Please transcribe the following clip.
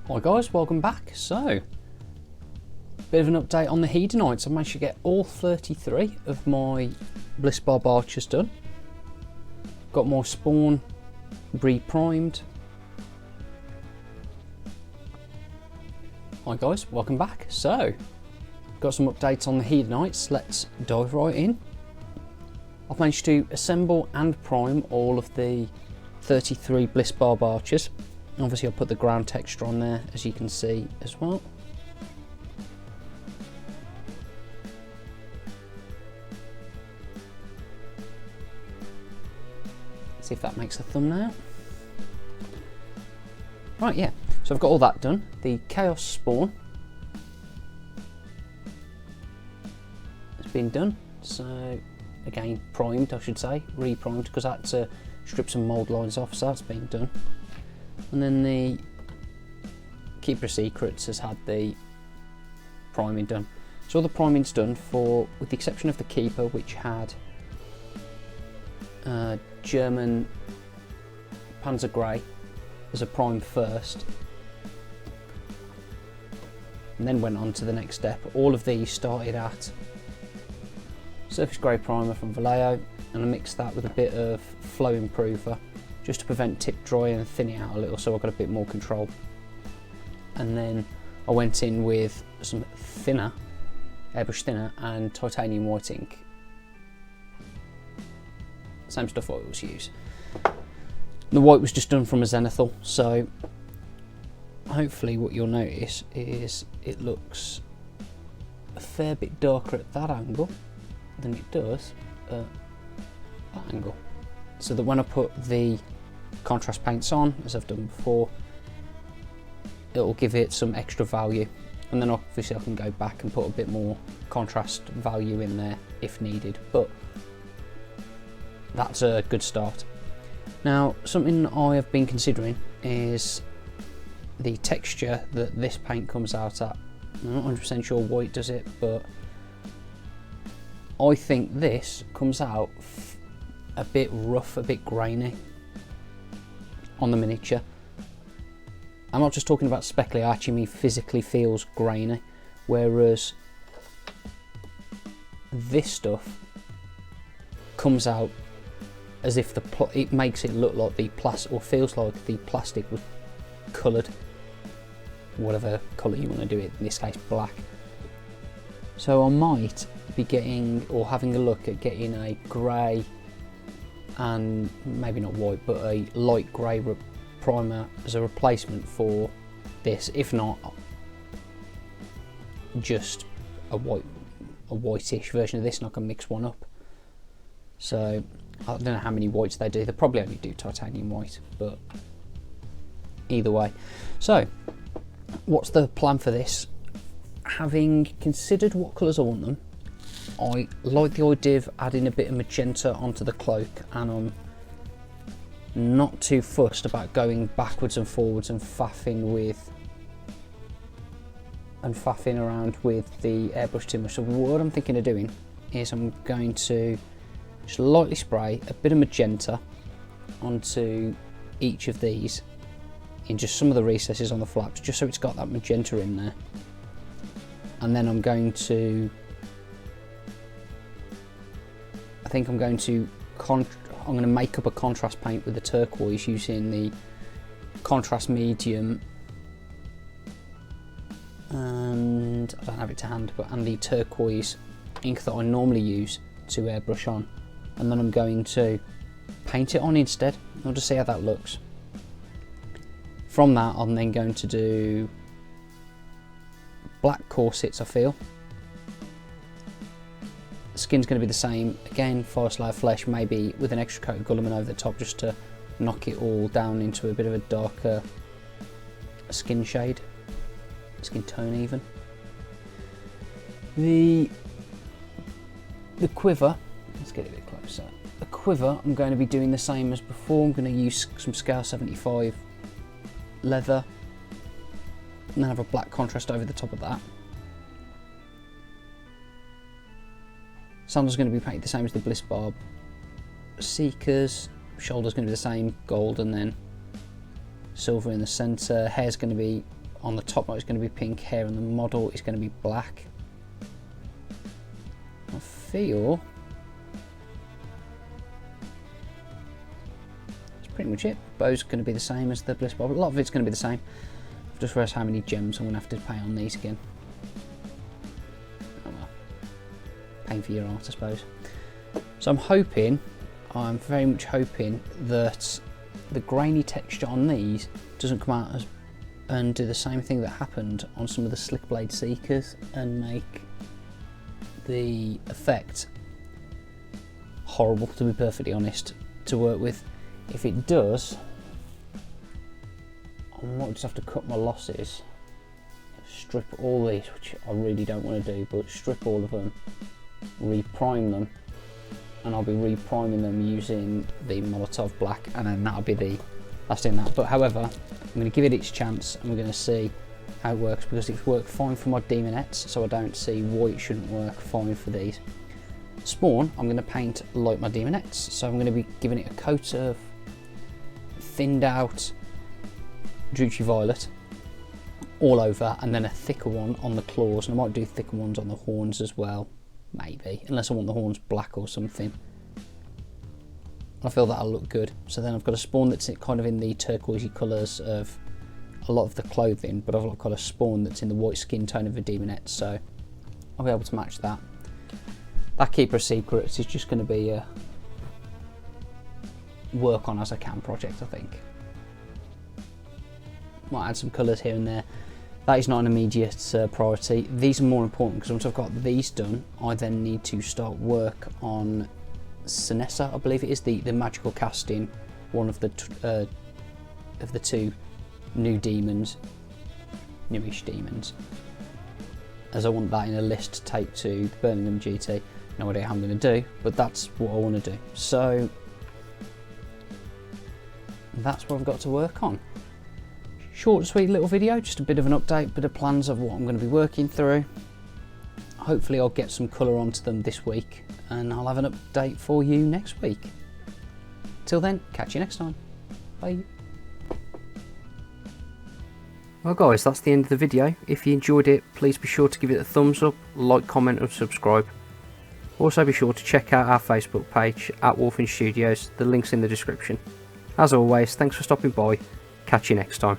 Hi guys, welcome back. So, bit of an update on the Hedonites. I managed to get all 33 of my bliss barb archers done. Got my spawn re-primed. Hi guys, welcome back. So, got some updates on the Hedonites. Let's dive right in. I've managed to assemble and prime all of the 33 bliss barb archers. Obviously I'll put the ground texture on there, as you can see as well. See if that makes a thumbnail. Right, yeah, so I've got all that done. The chaos spawn has been done. So again, primed I should say, re-primed, because I had to strip some mould lines off, so that's been done. And then the Keeper of Secrets has had the priming done. So all the priming's done, for with the exception of the Keeper, which had German Panzer Grey as a prime first, and then went on to the next step. All of these started at Surface Grey Primer from Vallejo, and I mixed that with a bit of Flow Improver, just to prevent tip dry and thin it out a little, so I got a bit more control. And then I went in with some thinner, airbrush thinner, and titanium white ink. Same stuff I always use. The white was just done from a zenithal, so hopefully what you'll notice is it looks a fair bit darker at that angle than it does at that angle. So that when I put the contrast paints on, as I've done before, it will give it some extra value, and then obviously I can go back and put a bit more contrast value in there if needed, but that's a good start. Now, something I have been considering is the texture that this paint comes out at. I'm not 100% sure why it does it, but I think this comes out a bit rough, a bit grainy on the miniature. I'm not just talking about speckly, I actually mean physically feels grainy, whereas this stuff comes out as if it makes it look like the plastic, or feels like the plastic was coloured, whatever colour you want to do it, in this case black. So I might be getting, or having a look at getting a grey, and maybe not white, but a light grey primer as a replacement for this. If not, just a whitish version of this, and I can mix one up. So I don't know how many whites they do. They probably only do titanium white, but either way. So what's the plan for this? Having considered what colours I want them, I like the idea of adding a bit of magenta onto the cloak, and I'm not too fussed about going backwards and forwards and faffing around with the airbrush too much. So what I'm thinking of doing is I'm going to just lightly spray a bit of magenta onto each of these in just some of the recesses on the flaps, just so it's got that magenta in there. And then I'm going to make up a contrast paint with the turquoise using the contrast medium, and I don't have it to hand, and the turquoise ink that I normally use to airbrush on, and then I'm going to paint it on instead. I'll just see how that looks. From that, I'm then going to do black corsets, I feel. Skin's going to be the same again, forest layer flesh, maybe with an extra coat of Gulliman over the top, just to knock it all down into a bit of a darker skin shade, skin tone even. The quiver, let's get it a bit closer. The quiver, I'm going to be doing the same as before. I'm going to use some scale 75 leather, and then have a black contrast over the top of that. Sandal's going to be painted the same as the bliss barb. Seekers, shoulder's going to be the same, gold and then silver in the centre. Hair's going to be on the top light is going to be pink hair and the model is going to be black. I feel that's pretty much it. Bow's going to be the same as the Bliss Bob. A lot of it's going to be the same. I've just realised how many gems I'm going to have to pay on these again. Oh well, paying for your art, I suppose. So I'm very much hoping that the grainy texture on these doesn't come out and do the same thing that happened on some of the Slick Blade Seekers and make the effect horrible, to be perfectly honest, to work with. If it does, I might just have to cut my losses, strip all these, which I really don't want to do, but strip all of them, reprime them, and I'll be repriming them using the Molotov Black, and then that'll be the last in that. But however, I'm going to give it its chance and we're going to see how it works, because it's worked fine for my Demonettes, so I don't see why it shouldn't work fine for these. Spawn, I'm going to paint like my Demonettes, so I'm going to be giving it a coat of thinned out Druchii Violet all over, and then a thicker one on the claws, and I might do thicker ones on the horns as well, maybe, unless I want the horns black or something. I feel that'll look good. So then I've got a spawn that's kind of in the turquoisey colours of a lot of the clothing, but I've got a spawn that's in the white skin tone of a Demonette, so I'll be able to match that. That Keeper of Secrets is just going to be a work on as I can project, I think. Might add some colours here and there. That is not an immediate priority. These are more important, because once I've got these done, I then need to start work on Slaanesh, I believe it is, the magical casting, one of the two new demons, newish demons, as I want that in a list to take to the Birmingham GT. No idea how I'm going to do, but that's what I want to do. So that's what I've got to work on. Short sweet little video, just a bit of an update, bit of plans of what I'm going to be working through. Hopefully I'll get some colour onto them this week, and I'll have an update for you next week. Till then, catch you next time. Bye. Well guys, that's the end of the video. If you enjoyed it, please be sure to give it a thumbs up, like, comment and subscribe. Also be sure to check out our Facebook page at Wolfen Studios, the link's in the description. As always, thanks for stopping by, catch you next time.